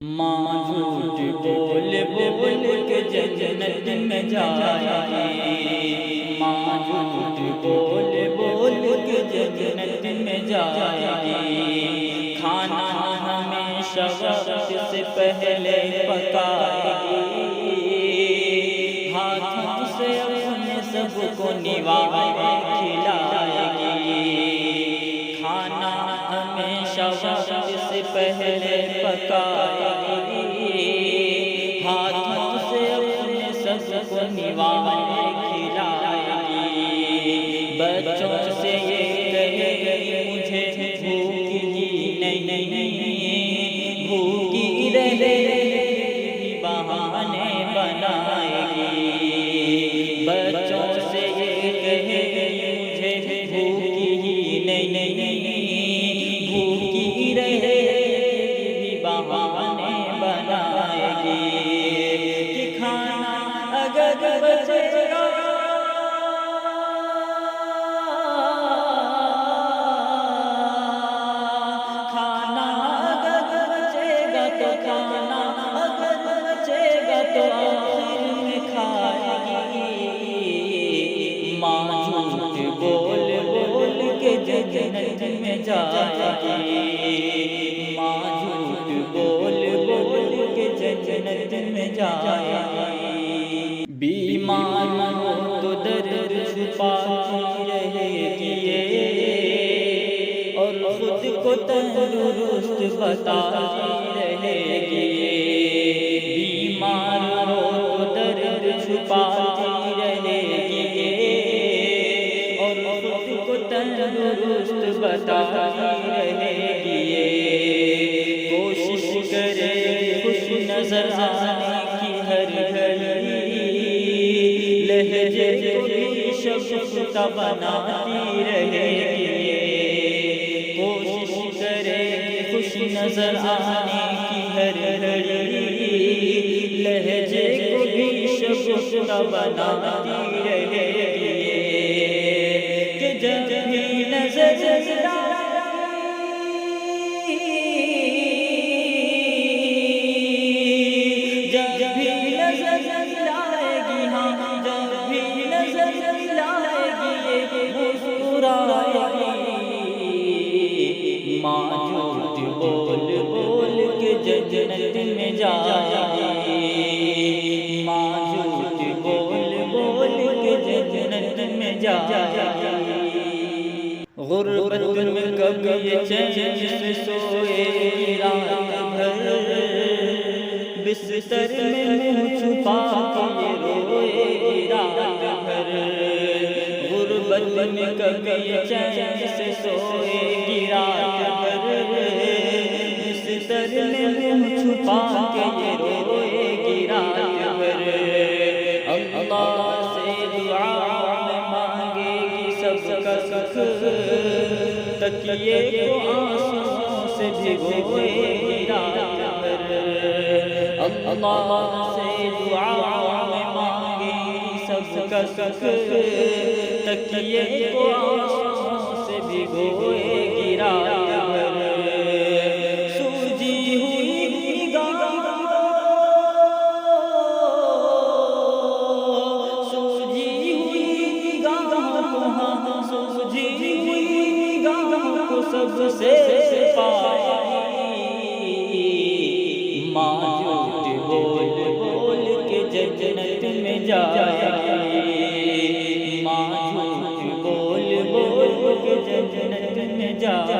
ماں جھوٹ بول بول کے جنت میں جائے گی، ماں جھوٹ بول بول کے جنت میں جائے گی، کھانا ہمیشہ وقت سے پہلے پکائے گی، ہاتھوں سے اپنے سب کو نوائے کھلائے گی، کھانا ہمیشہ وقت سے پہلے پکائے گی، ہاتھوں سے اپنے سب کو نوائے کھلائے گی، بچوں سے یہ کہے گی مجھے بھوک نہیں، بھوکی رہے بھی بہانے بنائے گی، بچوں سے یہ کہے گی مجھے بھوک نہیں، بھوکی رہے بھی بہانے بنائے گی، کہ کھانا اگر بچے گا تو آخر میں کھائے گی، ماں جھوٹ بول بول کے جنت میں جائے گی، ماں جھوٹ بول بول کے جنت میں جائے گی، بیمار ہو تو درد چھپاتی رہے گی اور خود کو تندرست بتاتی رہے گی، بیمار ہو تو درد چھپاتی رہے گی اور خود کو تندرست بتاتی رہے گی، کوشش کرے خوش نظر آنے کی ہر گھڑی، لہجے کو بھی شگفتہ بناتی رہے گی، کوشش کرے خوش نظر آنے کی ہر گھڑی، لہجے کو بھی شگفتہ بناتی رہے گی، کہ جب بھی نظر جب بھی نظر لائے گی، ہاں جب بھی نظر لائے گی مسکرائے گی، ماں جھوٹ بول بول کے جنت میں جائے گی، ماں جھوٹ بول بول کے جنت میں جائے گی، غربت میں کبھی چین سے سوئے رات بھر، بستر میں منہ چھپا کے روئے گی رات بھر، غربت میں کبھی چین سے سوئے گی رات بھر، بستر میں منہ چھپا کے روئے گی رات بھر، اللہ سے دعا میں مانگے گی سب کا سکھ، تکیے کو آنسوؤں سے بھگوئے گی رات بھر، اللہ سے دعا میں مانگے گی سب کا سکھ، تکیے کو آنسوؤں سے بھگوئے گی رات بھر، سوجی ہوئی نگاہوں کو سب سے پائے گی، ماں جھوٹ بول بول کے جنت میں جائے گی، ماں جھوٹ بول بول کے جنت میں جائے گی۔